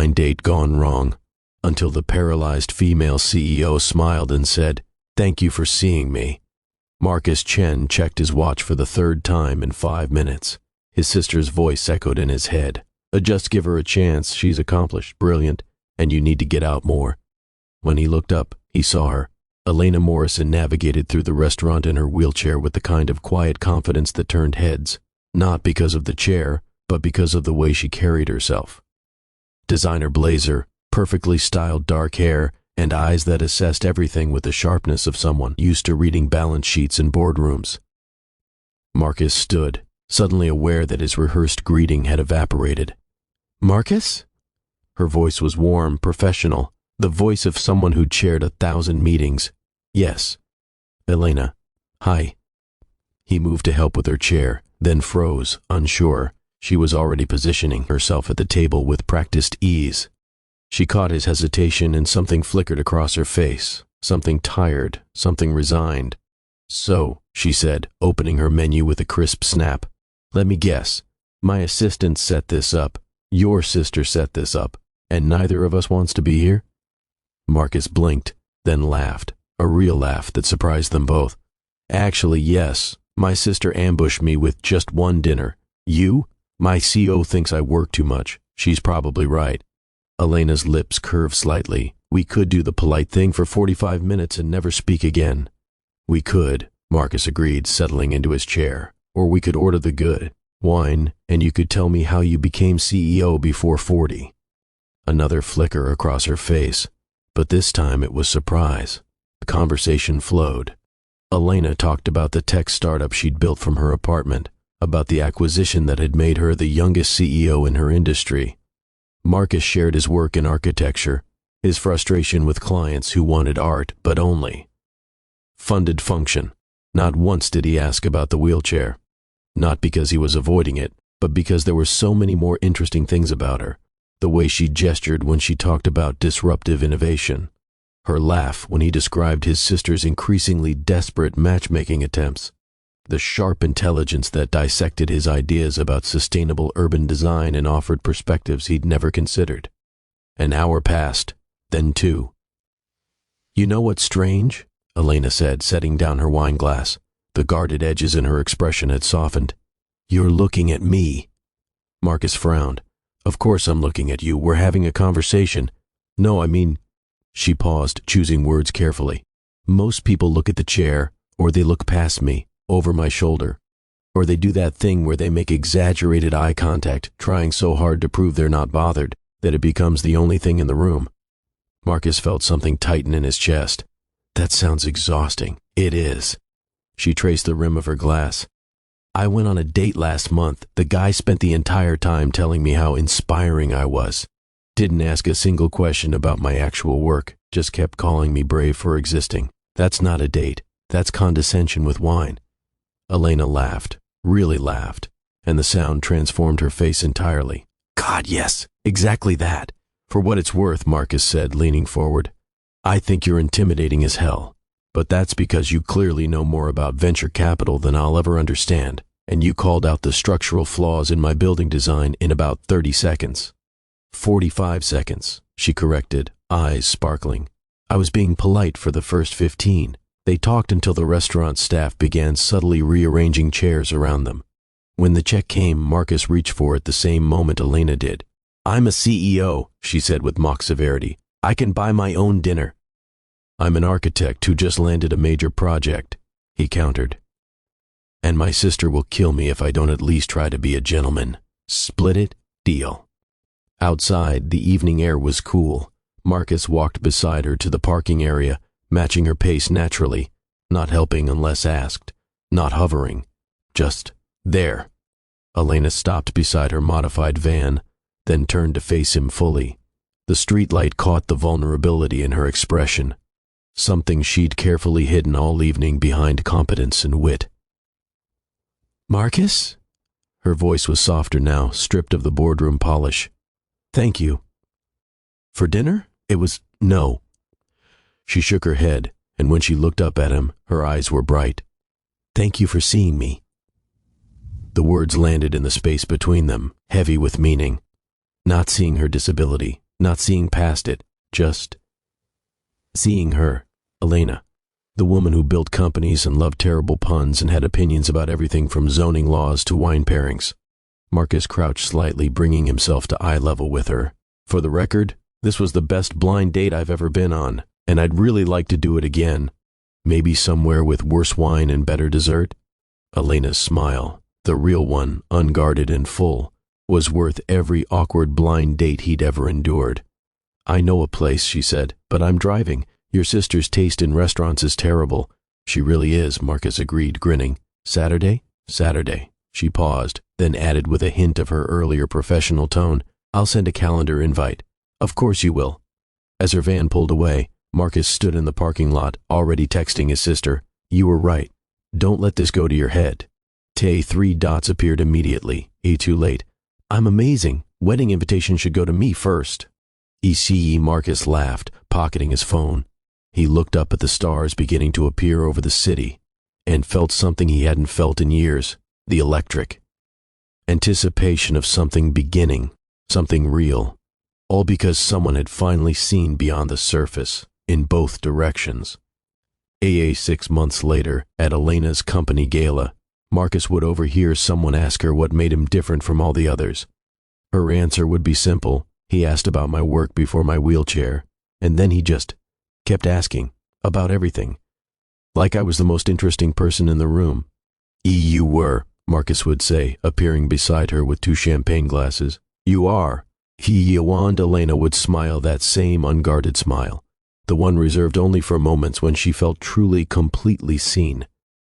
blind date gone wrong, until the paralyzed female CEO smiled and said, "Thank you for seeing me." Marcus Chen checked his watch for the third time in 5 minutes. His sister's voice echoed in his head. "Just give her a chance. She's accomplished, brilliant, and you need to get out more." When he looked up, he saw her. Elena Morrison navigated through the restaurant in her wheelchair with the kind of quiet confidence that turned heads, not because of the chair, but because of the way she carried herself. Designer blazer, perfectly styled dark hair, and eyes that assessed everything with the sharpness of someone used to reading balance sheets in boardrooms. Marcus stood, suddenly aware that his rehearsed greeting had evaporated. "Marcus?" Her voice was warm, professional, the voice of someone who'd chaired 1,000 meetings. "Yes." "Elena. Hi." He moved to help with her chair, then froze, unsure. She was already positioning herself at the table with practiced ease. She caught his hesitation and something flickered across her face, something tired, something resigned. "So," she said, opening her menu with a crisp snap, "let me guess. My assistant set this up, your sister set this up, and neither of us wants to be here?" Marcus blinked, then laughed, a real laugh that surprised them both. "Actually, yes. My sister ambushed me with just one dinner. You? My CO thinks I work too much. She's probably right." Elena's lips curved slightly. "We could do the polite thing for 45 minutes and never speak again." "We could," Marcus agreed, settling into his chair. "Or we could order the good wine, and you could tell me how you became CEO before 40. Another flicker across her face, but this time it was surprise. The conversation flowed. Elena talked about the tech startup she'd built from her apartment, about the acquisition that had made her the youngest CEO in her industry. Marcus shared his work in architecture, his frustration with clients who wanted art, but only funded function. Not once did he ask about the wheelchair. Not because he was avoiding it, but because there were so many more interesting things about her. The way she gestured when she talked about disruptive innovation. Her laugh when he described his sister's increasingly desperate matchmaking attempts. The sharp intelligence that dissected his ideas about sustainable urban design and offered perspectives he'd never considered. An hour passed, then 2. "You know what's strange?" Elena said, setting down her wine glass. The guarded edges in her expression had softened. "You're looking at me." Marcus frowned. "Of course I'm looking at you. We're having a conversation." "No, I mean..." She paused, choosing words carefully. "Most people look at the chair, or they look past me, over my shoulder. Or they do that thing where they make exaggerated eye contact, trying so hard to prove they're not bothered, that it becomes the only thing in the room." Marcus felt something tighten in his chest. "That sounds exhausting." "It is." She traced the rim of her glass. "I went on a date last month. The guy spent the entire time telling me how inspiring I was. Didn't ask a single question about my actual work, just kept calling me brave for existing. That's not a date. That's condescension with wine." Elena laughed, really laughed, and the sound transformed her face entirely. "God, yes, exactly that. For what it's worth," Marcus said, leaning forward, "I think you're intimidating as hell. But that's because you clearly know more about venture capital than I'll ever understand, and you called out the structural flaws in my building design in about 30 seconds. 45 seconds, she corrected, eyes sparkling. I was being polite for the first 15. They talked until the restaurant staff began subtly rearranging chairs around them. When the check came, Marcus reached for it the same moment Elena did. "I'm a CEO," she said with mock severity. "I can buy my own dinner." "I'm an architect who just landed a major project," he countered. "And my sister will kill me if I don't at least try to be a gentleman. Split it? Deal." Outside, the evening air was cool. Marcus walked beside her to the parking area, matching her pace naturally, not helping unless asked, not hovering, just there. Elena stopped beside her modified van, then turned to face him fully. The streetlight caught the vulnerability in her expression, something she'd carefully hidden all evening behind competence and wit. "Marcus?" Her voice was softer now, stripped of the boardroom polish. "Thank you." "For dinner?" It was no. She shook her head, and when she looked up at him, her eyes were bright. "Thank you for seeing me." The words landed in the space between them, heavy with meaning. Not seeing her disability, not seeing past it, just seeing her, Elena, the woman who built companies and loved terrible puns and had opinions about everything from zoning laws to wine pairings. Marcus crouched slightly, bringing himself to eye level with her. For the record, this was the best blind date I've ever been on, and I'd really like to do it again. Maybe somewhere with worse wine and better dessert? Elena's smile, the real one, unguarded and full, was worth every awkward blind date he'd ever endured. I know a place, she said, but I'm driving. Your sister's taste in restaurants is terrible. She really is, Marcus agreed, grinning. Saturday? Saturday. She paused, then added with a hint of her earlier professional tone, I'll send a calendar invite. Of course you will. As her van pulled away, Marcus stood in the parking lot, already texting his sister. You were right. Don't let this go to your head. Tay, 3 dots appeared immediately. Too late. I'm amazing. Wedding invitation should go to me first. ECE Marcus laughed, pocketing his phone. He looked up at the stars beginning to appear over the city, and felt something he hadn't felt in years, the electric. Anticipation of something beginning, something real, all because someone had finally seen beyond the surface, in both directions. 6 months later, at Elena's company gala, Marcus would overhear someone ask her what made him different from all the others. Her answer would be simple. He asked about my work before my wheelchair, and then he just kept asking about everything, like I was the most interesting person in the room. You were, Marcus would say, appearing beside her with 2 champagne glasses. You are. He yawned. Elena would smile that same unguarded smile, the one reserved only for moments when she felt truly, completely seen.